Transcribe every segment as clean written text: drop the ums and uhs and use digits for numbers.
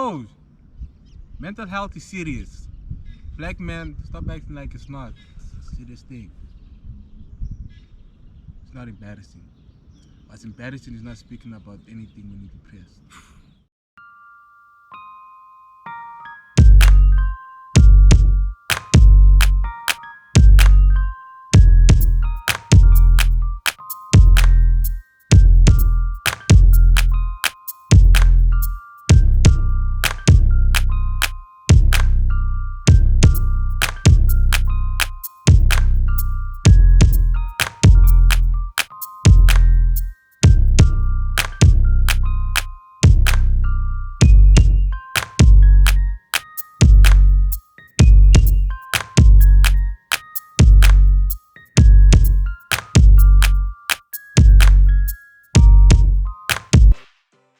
No. Mental health is serious. Black men, stop acting like it's not. It's a serious thing. It's not embarrassing. What's embarrassing is not speaking about anything when you're depressed.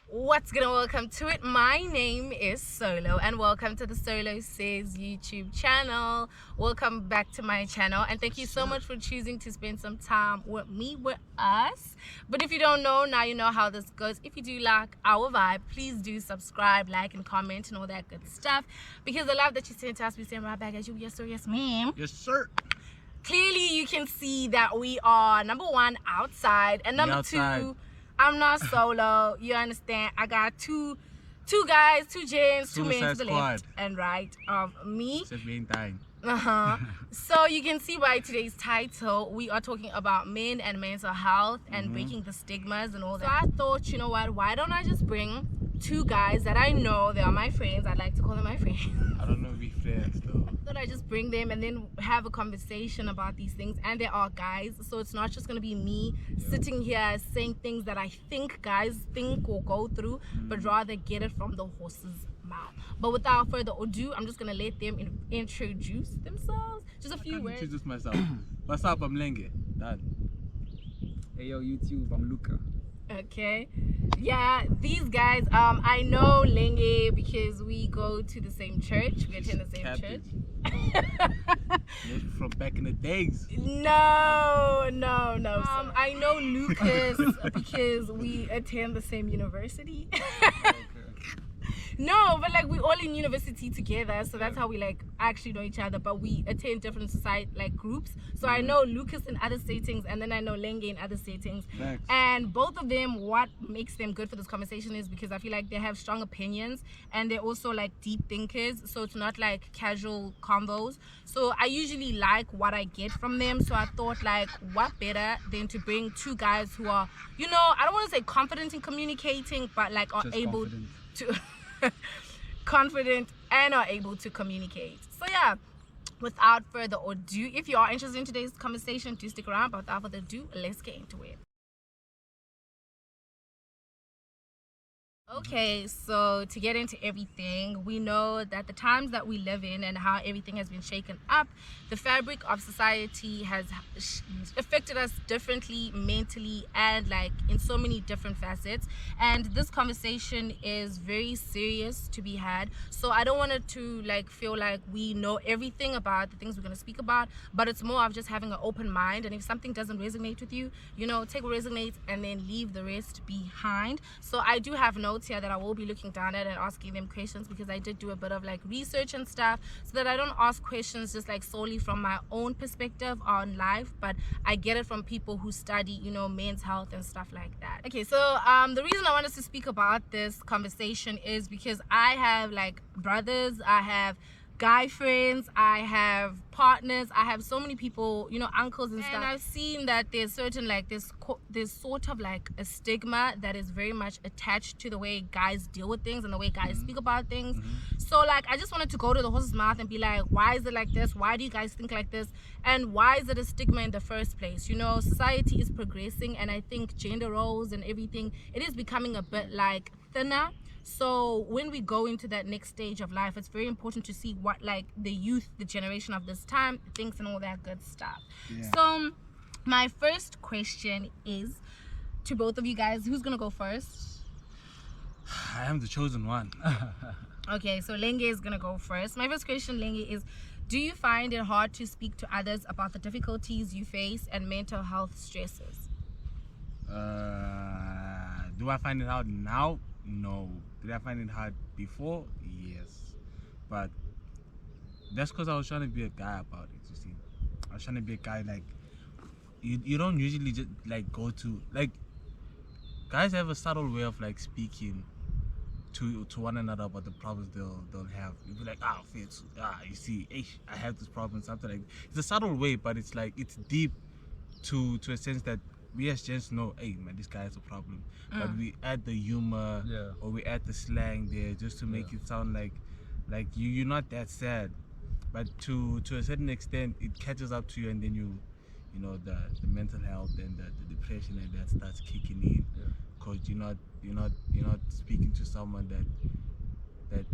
What's gonna welcome to it? My name is Solo and welcome to the SolowSays YouTube channel. Welcome back to my channel and thank you so much for choosing to spend some time with me, with us. But if you don't know, now you know how this goes. If you do like our vibe, please do subscribe, like and comment and all that good stuff, because the love that you send to us, we send right back at you. Yes sir, yes ma'am. Yes, sir. Clearly you can see that we are number one outside and number two, I'm not solo. You understand? I got two guys, two gents, two men to the left and right of me. So you can see by today's title, we are talking about men and mental health and breaking the stigmas and all that. So I thought, you know what? Why don't I just bring two guys that I know, they are my friends. I'd like to call them my friends. I don't know if we friends though. Thought I just bring them and then have a conversation about these things, and they are guys, so it's not just gonna be me sitting here saying things that I think guys think or go through, but rather get it from the horse's mouth. But without further ado, I'm just gonna let them introduce themselves. Just a few words. Introduce myself. What's up? I'm Lenge. Done. Hey yo YouTube, I'm Luca. Okay, yeah, these guys, I know Lenge because we go to the same church, we attend the same church. From back in the days. No. I know Lucas because we attend the same university. No, but like we all in university together, so that's how we like actually know each other, but we attend different society like groups. So I know Lucas in other settings and then I know Lenge in other settings. Thanks. And both of them, what makes them good for this conversation is because I feel like they have strong opinions and they're also like deep thinkers, so it's not like casual convos. So I usually like what I get from them, so I thought like what better than to bring two guys who are, you know, I don't want to say confident in communicating, but like are Just able confident. to confident and are able to communicate. So yeah, without further ado, if you are interested in today's conversation, do stick around. But without further ado, let's get into it. Okay, so to get into everything, we know that the times that we live in and how everything has been shaken up, the fabric of society has affected us differently mentally and like in so many different facets, and this conversation is very serious to be had. So I don't want it to like feel like we know everything about the things we're going to speak about, but it's more of just having an open mind, and if something doesn't resonate with you, you know, take what resonates and then leave the rest behind. So I do have notes here that I will be looking down at and asking them questions, because I did do a bit of like research and stuff, so that I don't ask questions just like solely from my own perspective on life, but I get it from people who study, you know, men's health and stuff like that. Okay, so the reason I wanted to speak about this conversation is because I have like brothers, I have guy friends, I have partners, I have so many people, you know, uncles and stuff, and I've seen that there's certain like there's sort of like a stigma that is very much attached to the way guys deal with things and the way guys speak about things. So like I just wanted to go to the horse's mouth and be like, why is it like this? Why do you guys think like this? And why is it a stigma in the first place? You know, society is progressing, and I think gender roles and everything, it is becoming a bit like thinner. So when we go into that next stage of life, it's very important to see what like the youth, the generation of this time thinks and all that good stuff. So my first question is to both of you guys. Who's gonna go first? I am the chosen one. Okay, so Lenge is gonna go first. My first question, Lenge, is do you find it hard to speak to others about the difficulties you face and mental health stresses? Do I find it out now? No. Did I find it hard before? Yes. But that's because I was trying to be a guy about it, you see. I was trying to be a guy like, you don't usually just like go to, like, guys have a subtle way of like speaking to one another about the problems they'll have. You'll be like, Fitz, you see, I have this problem, something like, it's a subtle way, but it's like, it's deep to a sense that we as gents know, hey man, this guy has a problem. But we add the humor, or we add the slang there just to make it sound like you're not that sad. But to a certain extent, it catches up to you, and then you know, the mental health and the depression and that starts kicking in, because you're not speaking to someone that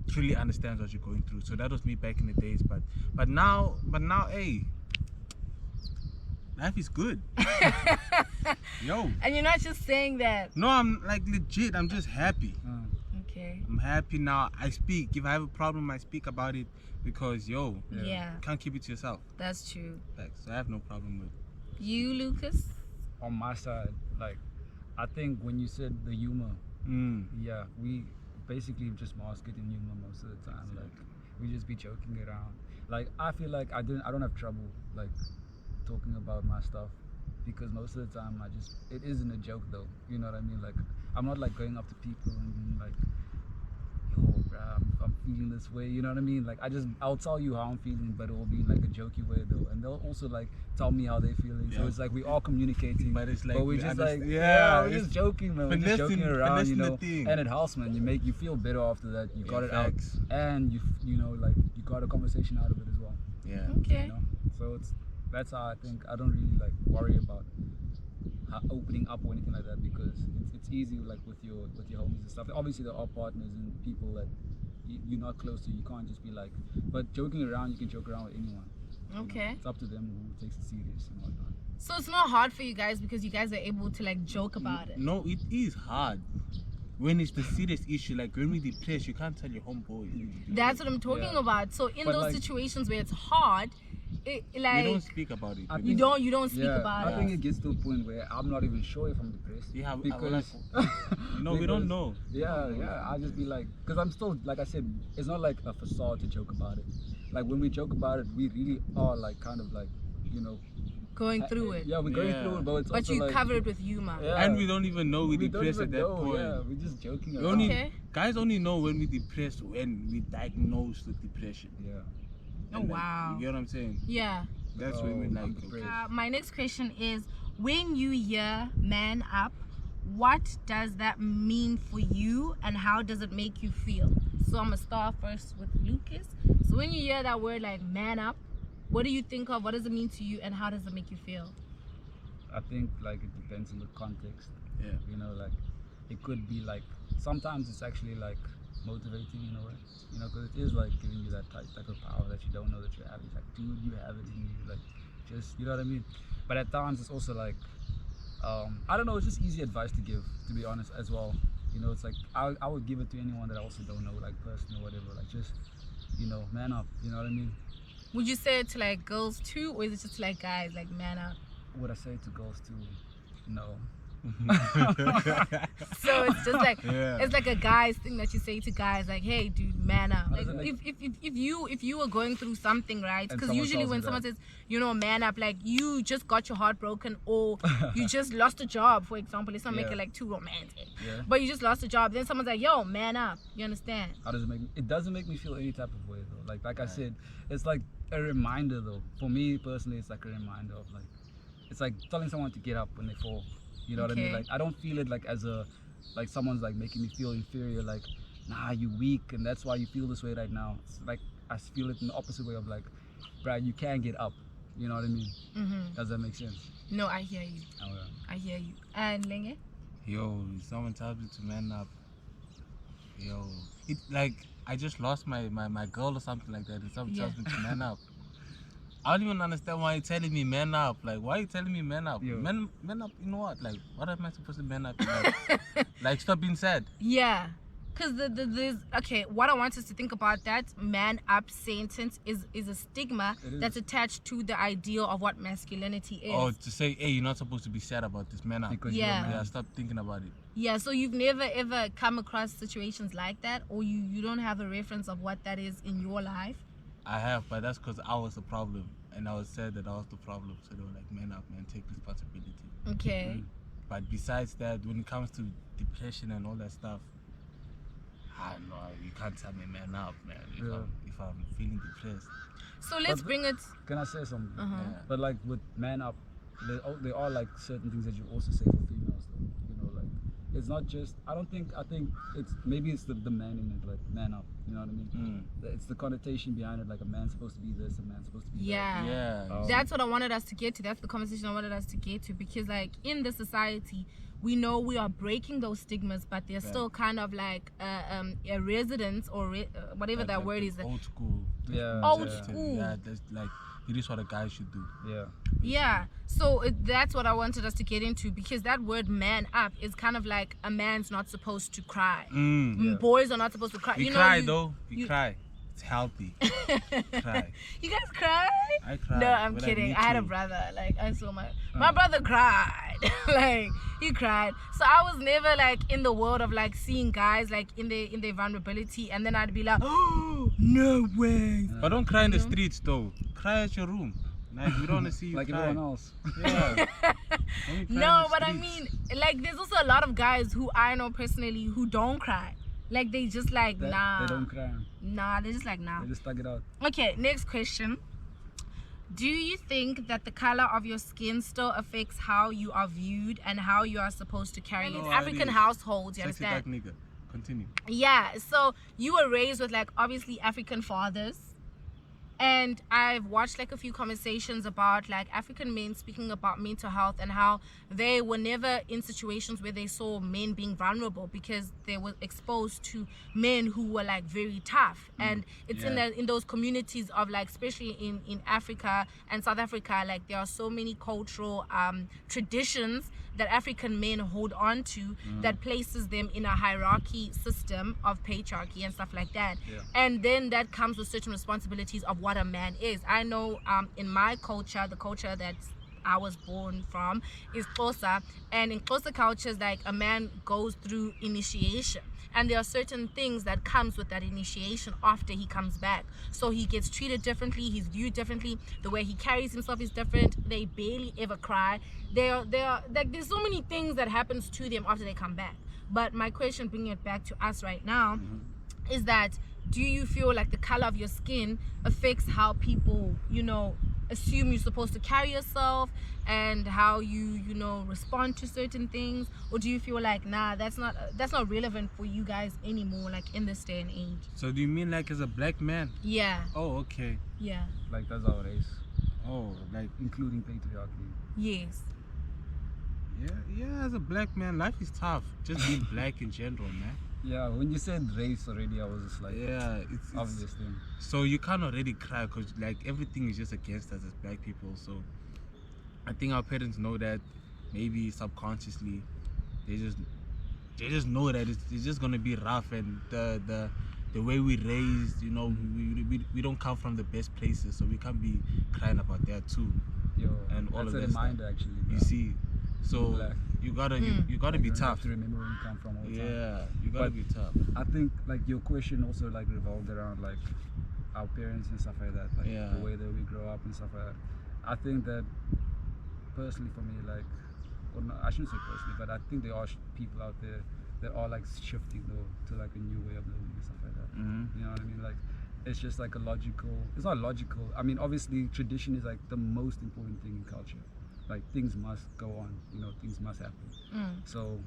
truly understands what you're going through. So that was me back in the days, but now, hey, life is good. Yo. And you're not just saying that. No, I'm like legit. I'm just happy. Okay. I'm happy now. I speak. If I have a problem, I speak about it, because you can't keep it to yourself. That's true. Like, so I have no problem with You, Lucas? On my side, like, I think when you said the humor, we basically just mask it in humor most of the time. Like, we just be joking around. Like, I feel like I don't have trouble like talking about my stuff, because most of the time it isn't a joke though. You know what I mean? Like, I'm not like going up to people and being like, yo, bruh, I'm feeling this way. You know what I mean? Like, I'll tell you how I'm feeling, but it will be in like a jokey way though, and they'll also like tell me how they're feeling. So it's like we all communicating, but it's like we're just like we're just joking, man. We're just joking around, you know. And it helps, man. You feel better after that. You got it out, and you know, like, you got a conversation out of it as well. Yeah. Okay. You know? So that's how I think. I don't really like worry about opening up or anything like that, because it's easy like with your homies and stuff. Obviously there are partners and people that you're not close to. You can't just be like, but joking around, you can joke around with anyone. Okay. You know? It's up to them who takes it serious and whatnot. So it's not hard for you guys because you guys are able to like joke about it. No, it is hard. When it's the serious issue, like when we're depressed, you can't tell your homeboy. That's what I'm talking about. So in those situations where it's hard, like, we don't speak about it. You don't speak about it. I think it gets to a point where I'm not even sure if I'm depressed. Yeah, because we don't know. Yeah. I just be like, because I'm still, like I said, it's not like a facade to joke about it. Like when we joke about it, we really are like kind of like, you know, going through it. Yeah, we're going through it, but it's also you like, cover it with humor. Yeah. And we don't even know we're depressed at that point. Yeah, we're just joking around. Guys only know when we're depressed when we diagnosed with depression. Yeah. And wow. You get what I'm saying? Yeah. That's when we're like, my next question is, when you hear man up, what does that mean for you and how does it make you feel? So I'm gonna start first with Lucas. So when you hear that word like man up, what do you think of? What does it mean to you and how does it make you feel? I think like it depends on the context. Yeah. You know, like it could be like, sometimes it's actually like motivating in a way, you know, because it is like giving you that type of power that you don't know that you have. It's like, dude, you have it in you, like, just, you know what I mean? But at times it's also like, I don't know, it's just easy advice to give, to be honest, as well. You know, it's like, I would give it to anyone that I also don't know, like person or whatever, like just, you know, man up, you know what I mean? Would you say it to like girls too, or is it just like guys, like man up? Would I say it to girls too? No. So it's just like it's like a guy's thing that you say to guys, like, hey dude, man up. Like if you were going through something, right? Because usually when someone says, you know, man up, like you just got your heart broken or you just lost a job, for example. Let's not make it like too romantic, but you just lost a job, then someone's like, yo, man up. You understand? How does it make me? It doesn't make me feel any type of way though. Like I said, it's like a reminder though. For me personally, it's like a reminder of like, it's like telling someone to get up when they fall. You know what I mean? Like, I don't feel it like as a, like someone's like making me feel inferior, like, nah, you weak and that's why you feel this way right now. It's like, I feel it in the opposite way of like, bruh, you can get up. You know what I mean? Does that make sense? No, I hear you. Oh, yeah. I hear you. And Lenge? Yo, someone tells me to man up. Yo, it like, I just lost my girl or something like that, and someone tells me to man up. I don't even understand why you're telling me man up. Like, why are you telling me man up? Man up in what? Like, what am I supposed to man up in? Like, stop being sad. Yeah. Because there's okay, what I want us to think about that man up sentence is a stigma that's attached to the ideal of what masculinity is. Or to say, hey, you're not supposed to be sad about this, man up. Because Yeah. you're a man. Yeah, stop thinking about it. Yeah, so you've never ever come across situations like that, or you don't have a reference of what that is in your life? I have, but that's because I was the problem. And I was said that I was the problem. So they were like, man up, man, take responsibility. Okay. But besides that, when it comes to depression and all that stuff, I know you can't tell me man up, man. If I'm feeling depressed. So let's bring it. Can I say something? Uh-huh. Yeah. But like with man up, there are like certain things that you also say for females, though. You know, like it's not just. I think it's maybe it's the man in it, like man up. You know what I mean? It's the connotation behind it, like a man's supposed to be this, a man's supposed to be Yeah. Yeah. That's what I wanted us to get to. That's the conversation I wanted us to get to, because like in the society, we know we are breaking those stigmas, but there's still kind of like a residence or whatever that word is. Old school. Yeah. Old yeah. school. Yeah, that's like it is what a guy should do. Yeah. Yeah, so that's what I wanted us to get into, because that word man up is kind of like a man's not supposed to cry. Yeah. Boys are not supposed to cry. We you cry know, though. We cry. It's healthy. Cry. You guys cry? I cry. No, I'm but kidding. need I had a to. brother. Like I saw my brother cried. Like he cried. So I was never like in the world of like seeing guys like in their vulnerability, and then I'd be like, oh no way. But don't cry in the streets though. Cry at your room. Like we don't want to see you Like cry. everyone else. Yeah. Don't cry in No, the but I streets. mean, like there's also a lot of guys who I know personally who don't cry. Like they just like nah. They don't cry. Nah, they're just like nah. They just thug it out. Okay, next question. Do you think that the color of your skin still affects how you are viewed and how you are supposed to carry No, in I African did. households? You Sexy understand? dark nigga. Continue. Yeah, so you were raised with like obviously African fathers, and I've watched like a few conversations about like African men speaking about mental health and how they were never in situations where they saw men being vulnerable because they were exposed to men who were like very tough. And it's in those communities of like, especially in Africa and South Africa, like there are so many cultural traditions that African men hold on to that places them in a hierarchy system of patriarchy and stuff like that. And then that comes with certain responsibilities of what a man is. I know in my culture, the culture that I was born from is Xhosa, and in Xhosa cultures, like a man goes through initiation, and there are certain things that comes with that initiation after he comes back. So he gets treated differently, he's viewed differently, the way he carries himself is different. They barely ever cry. They are like there's so many things that happens to them after they come back. But my question, bringing it back to us right now, is that do you feel like the color of your skin affects how people, you know, assume you're supposed to carry yourself and how you know, respond to certain things? Or do you feel like nah, that's not relevant for you guys anymore, like in this day and age? So do you mean like as a black man? Yeah. Oh, okay. Yeah. Like that's our race, Oh, like including patriarchy. Yes. yeah. As a black man, life is tough. Just being black in general, man. Yeah, when you said race already, I was just like, Yeah, it's obvious thing. So you can't already cry because like everything is just against us as black people. So I think our parents know that. Maybe subconsciously, they just know that it's just gonna be rough, and the way we raised, you know, we don't come from the best places, so we can't be crying about that too. Yo, And all that's of a that reminder actually. You bro. see, so Black. you gotta you gotta Like, be you don't have tough. to remember where you come from all the time. Yeah, you gotta But- be tough. I think like your question also like revolved around like our parents and stuff like that, like Yeah. the way that we grow up and stuff like that. I think that personally for me, like, well, no, I shouldn't say personally, but I think there are people out there that are like shifting though to like a new way of living and stuff like that. You know what I mean? Like, it's just like a logical. It's not logical. I mean, obviously, tradition is like the most important thing in culture. Like things must go on. You know, things must happen. So,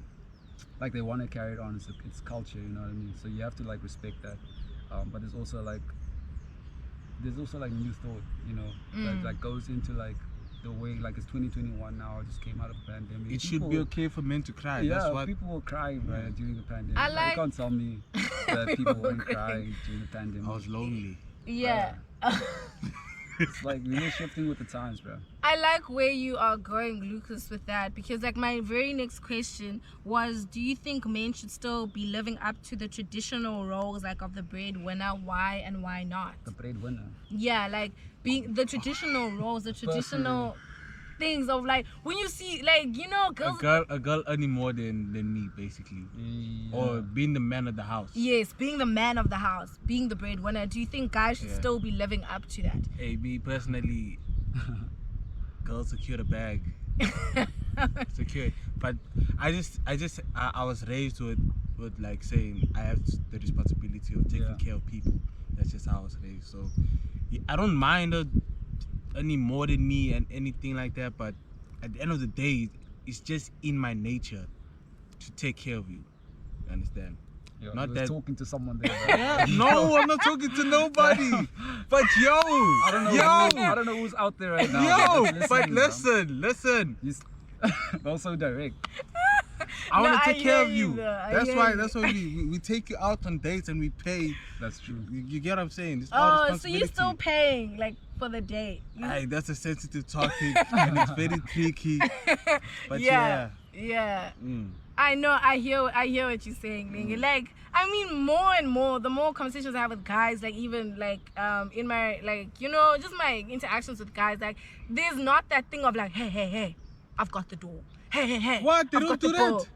like they want to carry it on. It's culture. You know what I mean? So you have to like respect that. But there's also like new thought. You know, that goes into like the way, like it's 2021 now. It just came out of the pandemic. It should be okay for men to cry. Yeah, That's what. people were crying right, during the pandemic. I Like, like- you can't tell me that people weren't crying during the pandemic. I was lonely. Yeah. It's like we're shifting with the times, bro. I like where you are going, Lucas, with that, because like my very next question was, do you think men should still be living up to the traditional roles like of the breadwinner? Why and why not? The breadwinner. Yeah, like being the traditional roles, the traditional things of like when you see like girls. A girl earning more than me, basically, or being the man of the house. Yes, being the man of the house, being the breadwinner. Do you think guys should still be living up to that? Hey, me personally, girls secure the bag, secure. But I was raised with like saying I have the responsibility of taking care of people. That's just how I was raised. So I don't mind her any more than me and anything like that, but at the end of the day, it's just in my nature to take care of you. You understand? Yo, not was that talking to someone there. Yeah, no, I'm not talking to nobody. But yo, I don't know who's out there right now. But listen. Not so direct. I want to take care of you. That's why we take you out on dates and we pay. That's true. You get what I'm saying? It's so you're still paying like for the date? Hey, that's a sensitive topic and it's very tricky. But yeah. I know. I hear what you're saying, Lingy. Like, I mean, more and more, the more conversations I have with guys, like even like in my just my interactions with guys, like there's not that thing of like, hey, I've got the door. Hey. What? They don't do that?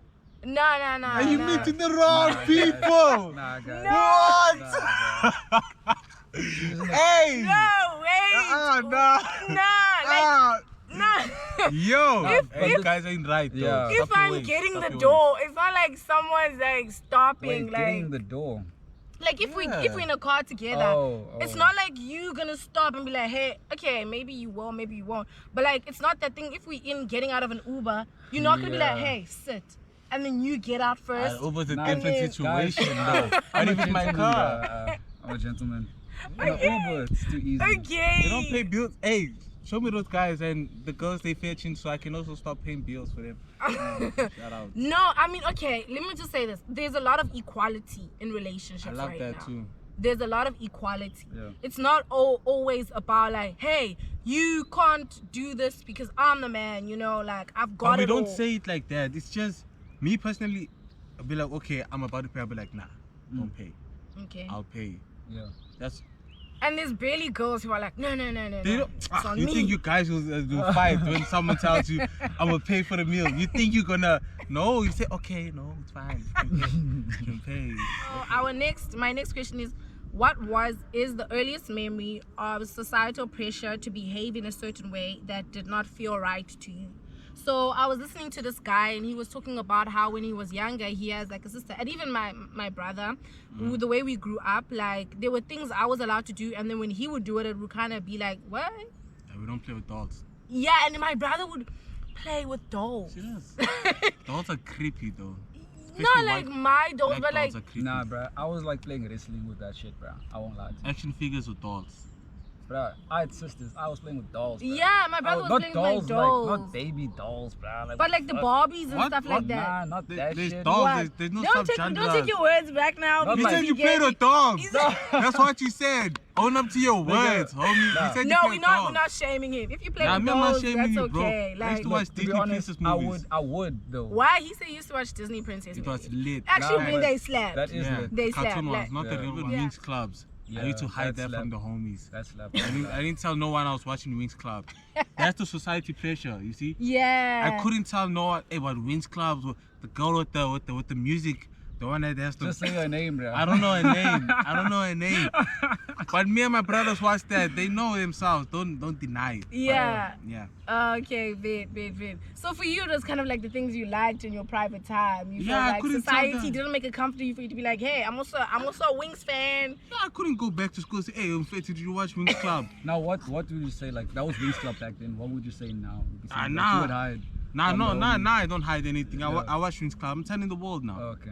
No. Are you meeting the wrong people? Nah, guys. What? Hey! No, wait. Nah. Yo, you guys ain't right though. Yeah. If I'm getting the door, it's not like someone's like stopping. Wait, like getting the door. Like if we're in a car together, it's not like you gonna stop and be like, hey, okay, maybe you will, maybe you won't. But like it's not that thing. If we in getting out of an Uber, you're not gonna be like, hey, sit, and then you get out first. Uber's a different situation though. I'm even my car. I'm a gentleman. In an Uber, it's too easy. Okay. They don't pay bills. Hey, show me those guys and the girls they fetching so I can also start paying bills for them. Shout out. No, I mean, okay, let me just say this. There's a lot of equality in relationships right now. I love that too. There's a lot of equality. Yeah. It's not always about like, hey, you can't do this because I'm the man, like I've got but it all. we don't say it like that. It's just, me personally, I'll be like, okay, I'm about to pay. I'll be like, nah, don't pay. Okay. I'll pay. Yeah. That's... And there's barely girls who are like, no. It's on you me. think you guys will fight when someone tells you, I'm going to pay for the meal? You think you're going to... No, you say, okay, no, it's fine. You can pay. So my next question is, what is the earliest memory of societal pressure to behave in a certain way that did not feel right to you? So I was listening to this guy and he was talking about how when he was younger he has like a sister and even my brother, the way we grew up, like there were things I was allowed to do and then when he would do it would kind of be like, what? Yeah, we don't play with dolls. Yeah, and then my brother would play with dolls. Yes. Dolls are creepy though. Not like my dolls, but like... Nah, bro. I was like playing wrestling with that shit, bro. I won't lie to you. Action figures with dolls. Bro, I had sisters. I was playing with dolls, bro. Yeah, my brother was playing with my dolls. Like, not baby dolls, bro. Like, but like the Barbies and stuff like that. Nah, not that there's shit. Dolls, there's no subgenres. Don't take your words back now. You said you played with dolls. That's what you said. Own up to your words, homie. You said we're not shaming him. If you play with dolls, that's okay. I used to watch Disney Princess movies. I would though. Why? He said he used to watch Disney Princess movies. It was lit. Actually, when they slapped. That is lit. They Cartoon slapped. ones, not the real Wings clubs. Yeah, I need to hide that from the homies. That's slap. I didn't tell no one I was watching Wings Club. That's the society pressure, you see? Yeah. I couldn't tell no one, hey, but Wings Club, the girl with the music, the one that has to... Just say her name, bro. I don't know her name. But me and my brothers watch that. They know themselves. Don't deny it. Yeah. Yeah. Okay, bit. So for you, it was kind of like the things you liked in your private time. You Yeah, felt like society didn't make it comfortable for you to be like, hey, I'm also a Wings fan. Yeah, I couldn't go back to school and say, hey, did you watch Wings Club? Now, what would you say? Like, that was Wings Club back then. What would you say now? Nah. You would hide. Nah, I don't hide anything. Yeah. I watch Wings Club. I'm telling the world now. Okay,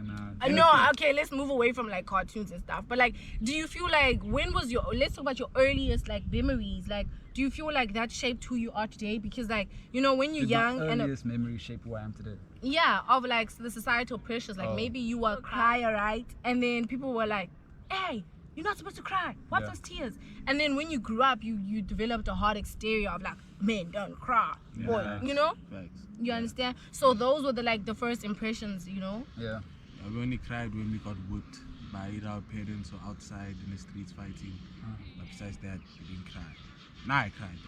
Okay, let's move away from like cartoons and stuff. But like, do you feel like let's talk about your earliest like memories. Like, do you feel like that shaped who you are today? Because like, when you're young my earliest memory shaped who I am today. Yeah, of like the societal pressures. Like maybe you were a crier, right? And then people were like, hey, You're not supposed to cry. Wipe Yeah. those tears. And then when you grew up, you developed a hard exterior of like, men don't cry. Yeah. Or, you know? Facts. You understand? So those were the first impressions, you know? Yeah. We only cried when we got whipped by either our parents or outside in the streets fighting. But besides that, we didn't cry. Now I cried.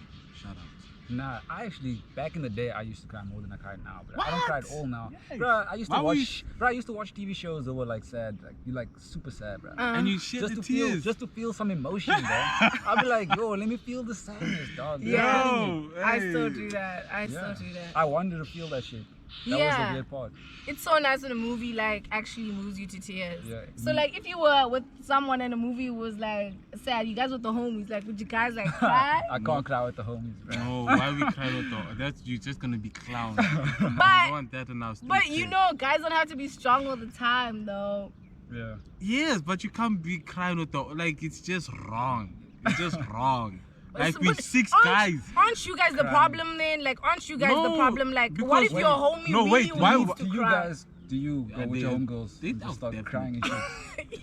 Shout out. Nah, I actually, back in the day, I used to cry more than I cry now, bro. I don't What? cry at all now. Yes. Bro, I used to Why would watch, I used to watch TV shows that were like sad, like you like super sad, bro. And you shed just the to feel, tears. just to feel some emotion, bro. I'll be like, yo, let me feel the sadness, dog. Yeah. Yo, I hey. still do that. I Yeah. still do that. I wanted to feel that shit. That was the Yeah. weird part. It's so nice when a movie like actually moves you to tears. Yeah. So like if you were with someone and the movie was like sad, you guys with the homies, like would you guys like cry? I can't cry with the homies, bro. No, why we cry with the That's you're just gonna be clowns. We don't want that in our street But you kid. know, guys don't have to be strong all the time though. Yeah. Yes, but you can't be crying with the it's just wrong. It's just wrong. Like with But 6 aren't- guys. Aren't you guys the Crying. problem then? Like aren't you guys the No, problem? Like what if because- your homie No, really wait, why- needs Do to you cry? guys, do you go Yeah, with your they- homegirls they and just start definitely. crying and shit?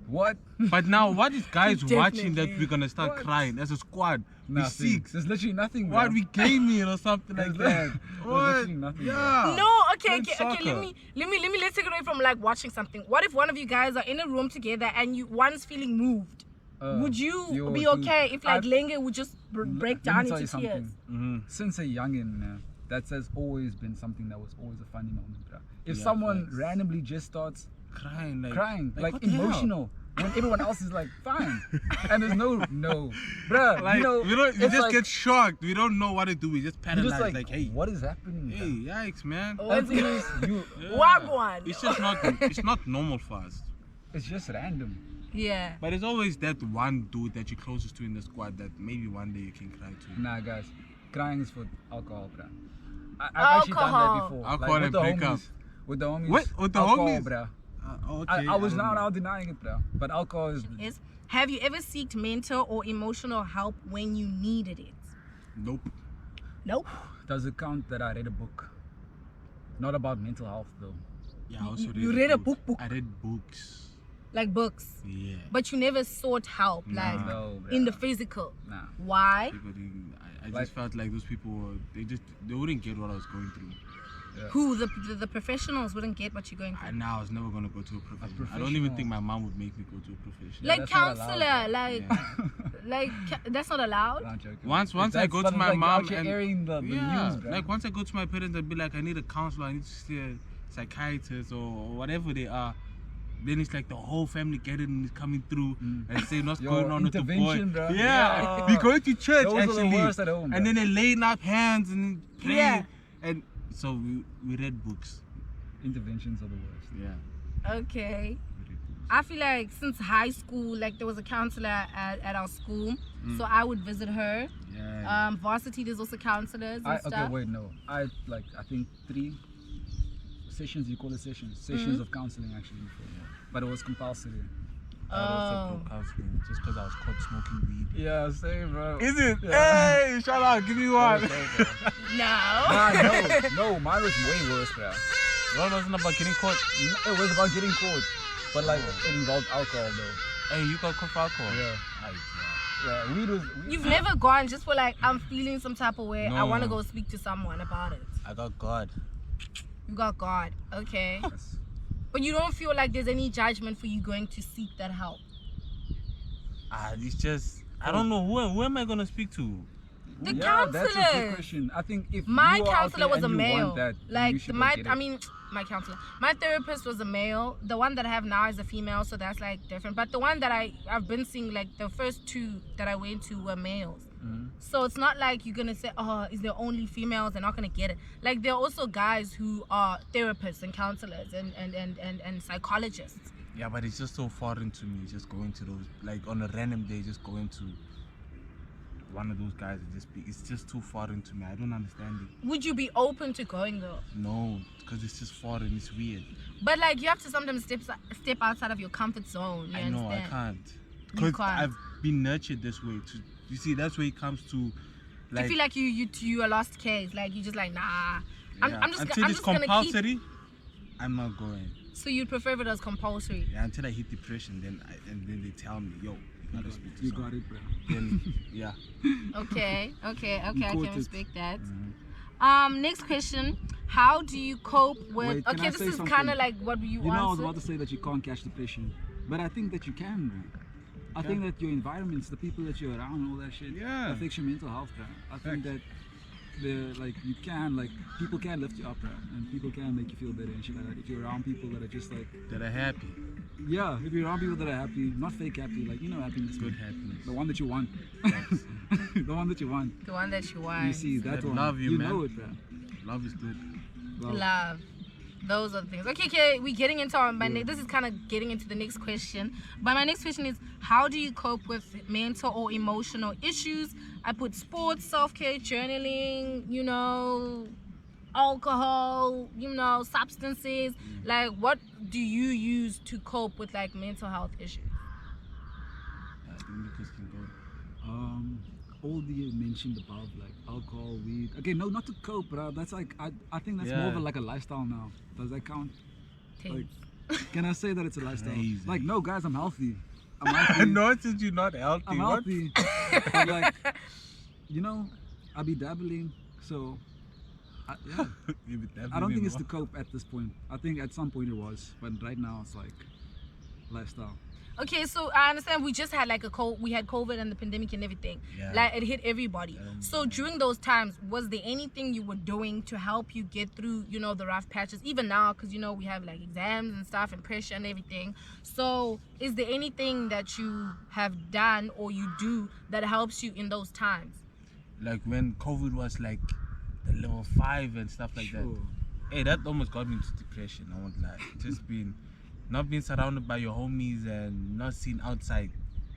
What? But now, what is guys watching that Definitely. we're gonna start What? crying as a squad? We Nothing. 6. There's literally nothing, bro. What we gaming or something like There's that? there's What? literally nothing, bro. Yeah. No, okay, Playing okay. soccer. Let's take it away from like watching something. What if one of you guys are in a room together and one's feeling moved? Would you yo, be dude, okay if like I've- Lenge would just break Let down me tell into you tears? something. Mm-hmm. Since a youngin, that has always been something that was always a funny moment, bro. If Yeah, someone facts. randomly just starts Crying, crying, like what the hell? emotional, when everyone else is like fine, and there's no, bruh, Like, you know, we don't. We it's just like, get shocked. We don't know what to do. We just you're paralyzed. just Like, hey, what is happening? hey, bruh? yikes, man. Oh, And the thing is, you, Yeah. Wagwan. It's just not. It's not normal for us. it's just random. Yeah. But it's always that one dude that you're closest to in the squad that maybe one day you can cry to. Nah, guys, crying is for alcohol, bruh. I've actually done that Alcohol. before. Alcohol like, and with the breakup. homies. With the homies. What? With the alcohol, homies? bruh. Okay. I was don't not know. out denying it, bruh. But alcohol is Is have you ever sought mental or emotional help when you needed it? Nope. Nope. Does it count that I read a book? Not about mental health though. Yeah, I also You read read a book? I read books. Like books. Yeah. But you never sought help, like No, in the bruh. physical. Nah. Why? Because I Like- just felt like those people were, they wouldn't get what I was going through. Who the professionals wouldn't get what you're going through. And now I was never gonna go to a professional. I don't even think my mom would make me go to a professional. Like that's not allowed, counselor, bro. like Yeah. like that's not allowed. I'm joking. Once I That's go not to my like mom out here and airing the yeah, news, bro. like once I go to my parents and be like, I need a counselor, I need to see a psychiatrist or whatever they are. Then it's like the whole family getting and is coming through and saying what's Yo, going on with the boy. intervention, bro. Yeah, Yeah. we going to church Those are the actually, worst at home, and bro. then they're laying up hands and praying. Yeah. And so we read books. Interventions are the worst. Yeah. Okay. We read books. I feel like since high school, like there was a counselor at our school, so I would visit her. Yeah. Varsity, there's also counselors and Okay, stuff. wait, no. I think 3 sessions. You call it sessions? Sessions of counseling actually before. But it was compulsory. I also Oh. broke counseling just because I was caught smoking weed. Yeah, same, bro. Is it? Yeah. Hey, shout out, give me one. No. No, mine was way worse, bro. One wasn't about getting caught. It was about getting caught, but like it involved alcohol though. Hey, you got caught for alcohol? Yeah. Ay, Yeah, weed was. You've never gone just for like I'm feeling some type of way. I No. want to go speak to someone about it. I got God. You got God, okay. Yes. But you don't feel like there's any judgment for you going to seek that help. It's just, I don't know, who am I going to speak to? The Yeah, that's a counselor. good question. I think if My you are out counselor there was a and you male. want that, then you Like should go my, get I it. mean, my counselor. My therapist was a male. The one that I have now is a female, so that's like different. But the one that I've been seeing, like the first 2 that I went to were males. So it's not like you're gonna say, oh, is there only females? They're not gonna get it. Like there are also guys who are therapists and counselors and psychologists. Yeah, but it's just so foreign to me, just going to those, like on a random day, just going to one of those guys and just speak. It's just too foreign to me. I don't understand it. Would you be open to going though? No, because it's just foreign. It's weird. But like you have to sometimes step outside of your comfort zone. You I understand? know, I can't. You Because can't. I've been nurtured this way. You see, that's where it comes to, like, you feel like you a lost case. Like you just like nah. yeah, I'm just until it's gonna keep. compulsory, I'm not going. So you'd prefer if it was compulsory? Yeah, until I hit depression, then they tell me, yo, you gotta speak to You someone. got it, bro. Then, yeah. Okay, I caught can it. respect that. Mm-hmm. Next question. How do you cope with... Wait, can okay, I this say is something? kind of like what you You know, I was answered. about to say that you can't catch depression, but I think that you can, bro. I think that your environments, the people that you're around, all that shit, Yeah. affects your mental health, bro. I think that people can lift you up, bro, and people can make you feel better and shit like that. If you're around people that are just like, That are happy. yeah, if you're around people that are happy, not fake happy, like, you know, happiness, Good man. happiness. The one that you want. Thanks. The one that you want. The one that you want. You see, that I one. love you, man. know it, bro. Love is good. Well, Love. Those are the things. Okay, we're getting into our this is kind of getting into the next question. But my next question is, how do you cope with mental or emotional issues? I put sports, self-care, journaling, you know, alcohol, you know, substances. Like, what do you use to cope with like mental health issues? I think Lucas can go. all the mentioned above, like alcohol, weed. Okay, no, not to cope, but that's like I think that's more of Yeah. like a lifestyle now. Does that count? Take. Like, can I say that it's a lifestyle? Crazy. Like, no, guys, I'm healthy. I'm healthy. Not since you're not healthy. I'm What? healthy. But like, you know, I be dabbling, so yeah. You be I don't think it's to dabbling cope at this point. I think at some point it was, but right now it's like lifestyle. Okay, so I understand we just had like we had COVID and the pandemic and everything. Yeah. Like it hit everybody. So during those times, was there anything you were doing to help you get through, you know, the rough patches? Even now, because you know we have like exams and stuff and pressure and everything. So is there anything that you have done or you do that helps you in those times? Like when COVID was like the level 5 and stuff like that. Hey, that almost got me into depression. I won't lie. Just not being surrounded by your homies and not seen outside.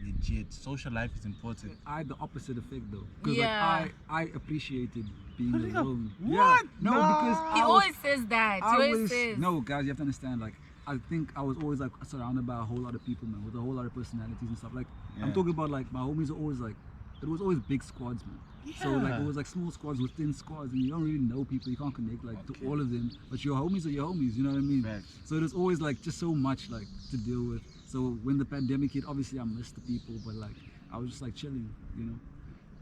Legit, social life is important. I had the opposite effect though, because Yeah. like I appreciated being What? alone. What? Yeah. No, No. because He I was- always says that. He I always was, says. no, guys, you have to understand. Like, I think I was always like surrounded by a whole lot of people, man, with a whole lot of personalities and stuff. Like, I'm Yeah. talking about like my homies are always like, it was always big squads, man. So like Yeah. it was like small squads within squads, and you don't really know people. You can't connect like to all of them, but your homies are your homies. You know what I mean? Facts. So it was always like just so much like to deal with. So when the pandemic hit, obviously I missed the people, but like I was just like chilling, you know.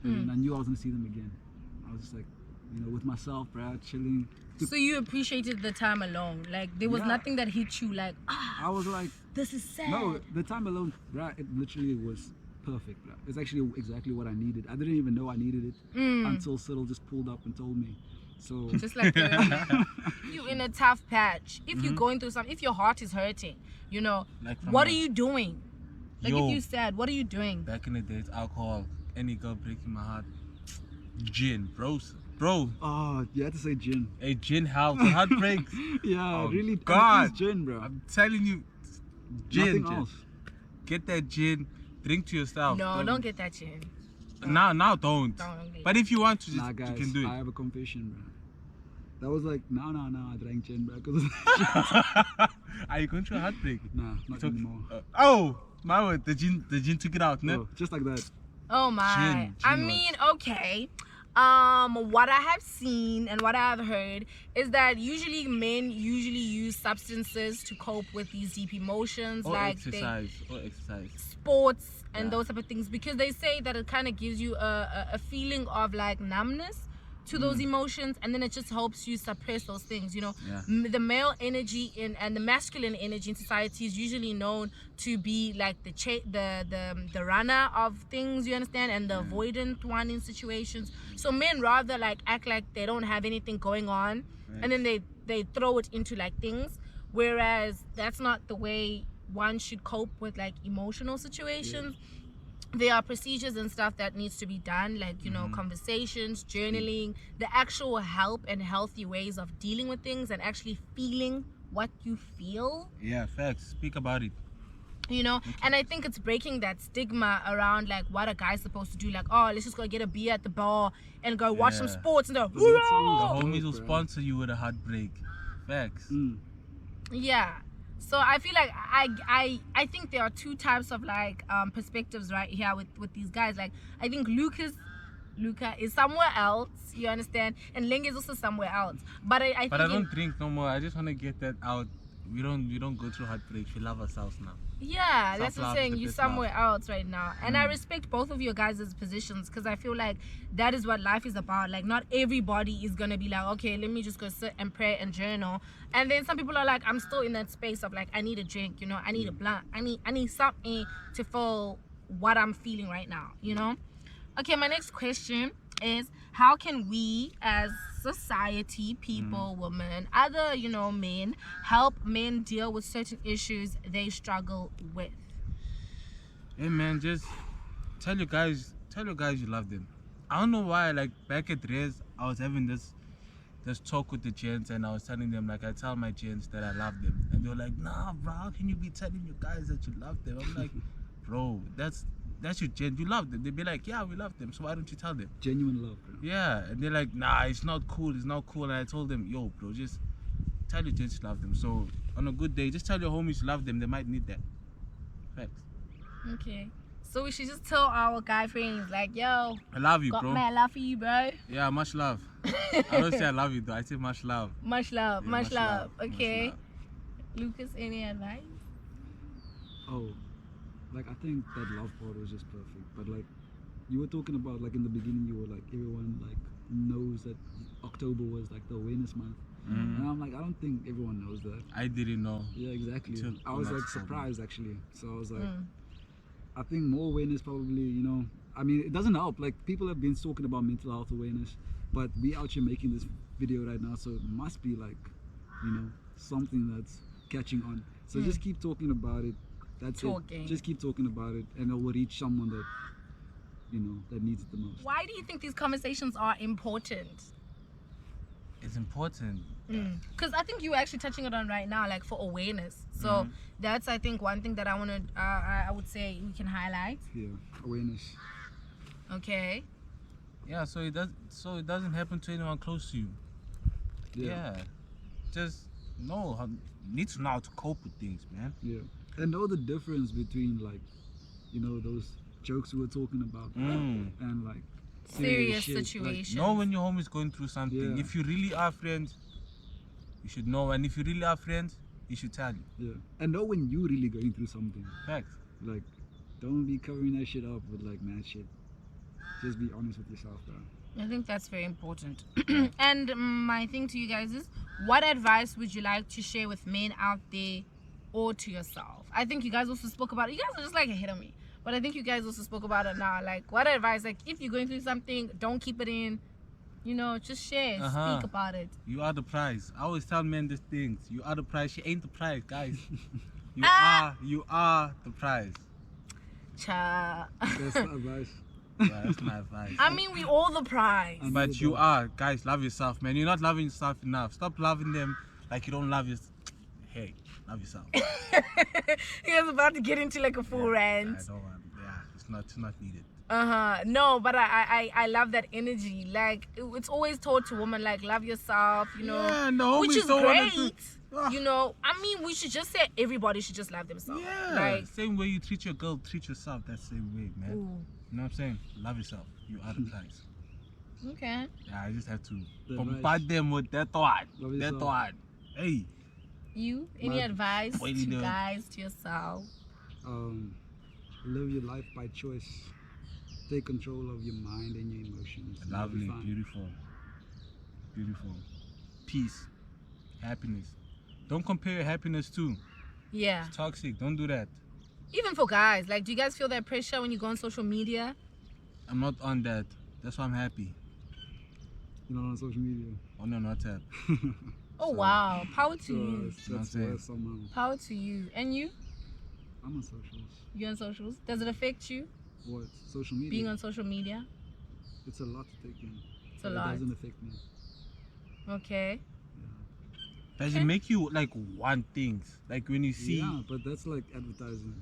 And I knew I was gonna see them again. I was just like, you know, with myself, bro, chilling. So you appreciated the time alone. Like there was Yeah. nothing that hit you like, I was like, this is sad. no, the time alone, bro, it literally was perfect, bro. It's actually exactly what I needed. I didn't even know I needed it until Cyril just pulled up and told me. So Just like you in a tough patch. If you're going through something, if your heart is hurting, you know, Like from what a- are you doing? Like Yo. if you're sad, what are you doing? Back in the days, alcohol, any girl breaking my heart, gin, bro. oh, you had to say gin. Hey, gin helps. Heart breaks. Yeah, Oh, really. God. It's gin, bro. I'm telling you, gin. Nothing else. Get that gin, drink to yourself. No, don't get that gin. Now don't. Don't get But if you want to, just Nah, guys, you can do I it. have a confession, bro. That was like, no, I drank gin, bro. Cause Are you going through a heartbreak? nah, not Took- anymore. Oh, my word, the gin took it out, no? Oh, just like that. Oh my. Gin I was- mean, okay. What I have seen and what I have heard is that usually men use substances to cope with these deep emotions, Or like exercise. sports and Yeah. those type of things, because they say that it kind of gives you a feeling of like numbness to those emotions, and then it just helps you suppress those things, you know. Yeah. The male energy and the masculine energy in society is usually known to be like the runner of things, you understand, and the avoidant one in situations. So men rather like act like they don't have anything going on, and then they throw it into like things, whereas that's not the way one should cope with like emotional situations. There are procedures and stuff that needs to be done, like, you know, conversations, journaling, the actual help and healthy ways of dealing with things and actually feeling what you feel, Yeah, facts. Speak about it. you know. And I think it's breaking that stigma around like what a guy's supposed to do, like, oh, let's just go get a beer at the bar and go watch some Yeah. sports and go, But that's The always homies will dope, bro. sponsor you with a heartbreak. Facts. yeah. So I feel like I think there are two types of like perspectives right here with these guys. Like I think Luca is somewhere else, you understand, and Leng is also somewhere else. But I think But I don't drink no more. I just want to get that out we don't go through heartbreaks. We love ourselves now. Yeah, that's what I'm Self-love is saying. the You're best somewhere else right now. And I respect both of your guys' positions because I feel like that is what life is about. Like, not everybody is going to be like, okay, let me just go sit and pray and journal. And then some people are like, I'm still in that space of like, I need a drink, you know, I need a blunt. I need something to feel what I'm feeling right now, you know? Okay, my next question is, how can we as society, people, women, other, you know, men, help men deal with certain issues they struggle with? Hey man, just tell your guys you love them. I don't know why, like back at Rez, I was having this talk with the gents and I was telling them, like, I tell my gents that I love them. And they were like, nah bro, how can you be telling your guys that you love them? I'm like, bro, that's your gent, you love them. They'd be like, yeah, we love them, so why don't you tell them? Genuine love, bro. Yeah, and they're like, nah, it's not cool. And I told them, yo bro, just tell your gents you love them. So on a good day, just tell your homies you love them. They might need that. Facts. Okay. So we should just tell our guy friends, like, yo, I love you, got bro. mad love for you, bro. Yeah, much love. I don't say I love you though, I say much love. Much love, Yeah, much love. Okay. Much love. Lucas, any advice? Oh, like I think that love part was just perfect. But like you were talking about, like in the beginning, you were like, everyone like knows that October was like the awareness month. And I'm like, I don't think everyone knows that. I didn't know. Yeah, exactly. Till I was like October. surprised actually. So I was like, I think more awareness probably, you know, I mean, it doesn't help. Like people have been talking about mental health awareness, but we out here making this video right now, so it must be like, you know, something that's catching on. So just keep talking about it. That's Talking. it. Just keep talking about it, and it will reach someone that, you know, that needs it the most. Why do you think these conversations are important? It's important. Because I think you're actually touching it on right now, like for awareness. So that's, I think, one thing that I want to, I would say we can highlight. Yeah, awareness. Okay. Yeah, so it doesn't happen to anyone close to you. Yeah. Just need to know how to cope with things, man. Yeah, and know the difference between, like, you know, those jokes we were talking about and like Serious shit. Like, situations. Know when your homie's going through something. Yeah. If you really are friends, you should know. And if you really are friends, you should tell you. yeah, and know when you really going through something. Facts. Like, don't be covering that shit up with like mad shit. Just be honest with yourself, bro. I think that's very important. And my thing to you guys is, what advice would you like to share with men out there or to yourself? I think you guys also spoke about it. You guys are just like ahead of me. But I think you guys also spoke about it now. Like, what advice? Like, if you're going through something, don't keep it in. You know, just share. Speak about it. You are the prize. I always tell men these things. You are the prize. She ain't the prize, guys. You are the prize. Cha. That's the advice. Yeah, that's my advice. I mean, we all the prize. But you are, guys, love yourself, man. You're not loving yourself enough. Stop loving them like you don't love yourself. Hey, love yourself. He was about to get into like a full rant. I don't want. Yeah, it's not needed. No, but I love that energy. Like, it's always told to women, like, love yourself, you know. Yeah, no, which homies is don't wanna great. You know, I mean, we should just say everybody should just love themselves. Yeah, Like, same way you treat your girl, treat yourself that same way, man. ooh. You know what I'm saying? Love yourself. You are the prize. Okay. Yeah, I just have to The bombard them with that thought. Love That yourself. thought. Hey. You, any My- advice What to you doing? guys, to yourself? Live your life by choice. Take control of your mind and your emotions. and you'll be Lovely, fine. beautiful. Beautiful. Peace. Happiness. Don't compare your happiness to. Yeah. It's toxic. Don't do that. Even for guys, like, do you guys feel that pressure when you go on social media? I'm not on that. That's why I'm happy. You're not on social media. On your WhatsApp. Oh, wow. Power to So you. that's saying. where somehow Power to you. And you? I'm on socials. You on socials? Does it affect you, What? Social media? being on social media? It's a lot to take in. It's a but lot. It doesn't affect me. Okay. Does it make you like want things? Like when you see. Yeah, but that's like advertising.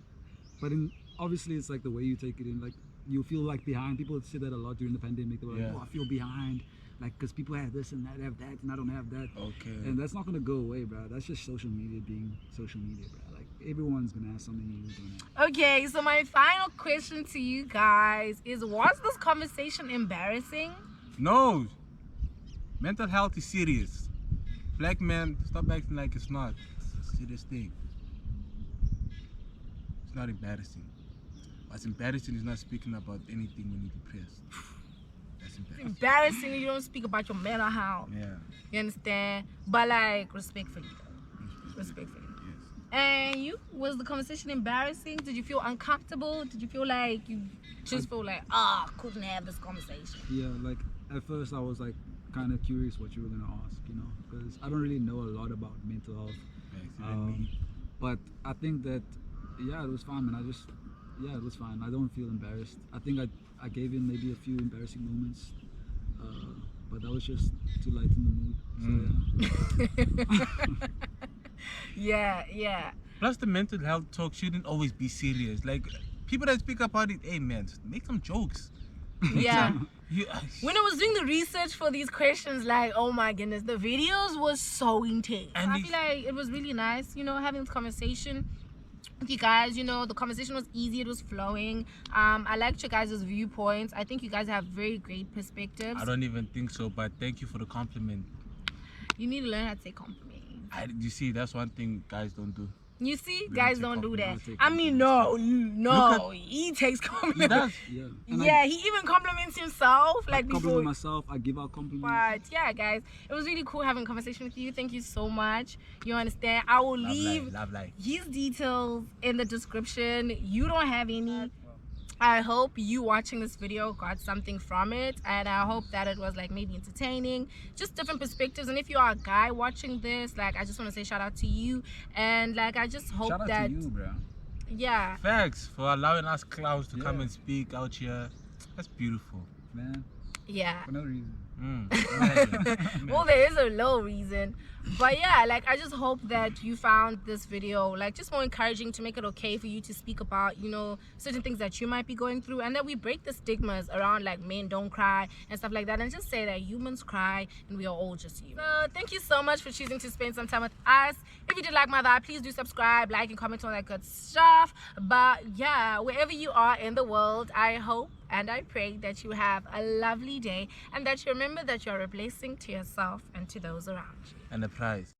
But obviously it's like the way you take it in. Like you feel like behind. People say that a lot during the pandemic. They were like, Yeah. oh, I feel behind. Like, because people have this and that, have that, and I don't have that. Okay. And that's not going to go away, bro. That's just social media being social media, bro. Like, everyone's going to have something you don't have. Okay, so my final question to you guys is, was this conversation embarrassing? No. Mental health is serious. Black men, stop acting like it's not. serious thing. It's not embarrassing. What's embarrassing is not speaking about anything when you're depressed. That's embarrassing. Embarrassing, you don't speak about your mental health. Yeah. You understand? But like, respectfully though. Respectfully. Yes. And you, was the conversation embarrassing? Did you feel uncomfortable? Did you feel like you just feel like, couldn't have this conversation? Yeah, like at first I was like kind of curious what you were gonna ask, you know, because I don't really know a lot about mental health. But I think that it was fine, man. It was fine. I don't feel embarrassed. I think I gave in maybe a few embarrassing moments, but that was just to lighten the mood. So, Yeah. Plus, the mental health talk shouldn't always be serious. Like, people that speak about it, hey man, make some jokes. Yeah. When I was doing the research for these questions, like, oh my goodness, the videos was so intense. And I feel like it was really nice, you know, having this conversation with you guys. You know, the conversation was easy, it was flowing. I liked your guys' viewpoints. I think you guys have very great perspectives. I don't even think so, but thank you for the compliment. You need to learn how to say compliment. You see, that's one thing guys don't do. You see, guys don't do that. take I mean, no, he takes compliments. He does. Yeah, he even compliments himself. Like I before. compliment myself. I give out compliments. But yeah, guys, it was really cool having a conversation with you. Thank you so much. You understand? I will leave his details in the description. You don't have any. I hope you watching this video got something from it, and I hope that it was like maybe entertaining, just different perspectives. And if you are a guy watching this, like, I just want to say shout out to you, and like, I just hope shout out that to you, bro. Yeah, Thanks for allowing us clowns to come and speak out here. That's beautiful, man. Yeah. For no reason. Well, there is a low reason, but yeah, like, I just hope that you found this video like just more encouraging, to make it okay for you to speak about, you know, certain things that you might be going through, and that we break the stigmas around like men don't cry and stuff like that, and just say that humans cry and we are all just human. So thank you so much for choosing to spend some time with us. If you did like my vibe, please do subscribe, like, and comment on that good stuff. But yeah, wherever you are in the world, I hope and I pray that you have a lovely day, and that you remember that you're a blessing to yourself and to those around you. And the prize.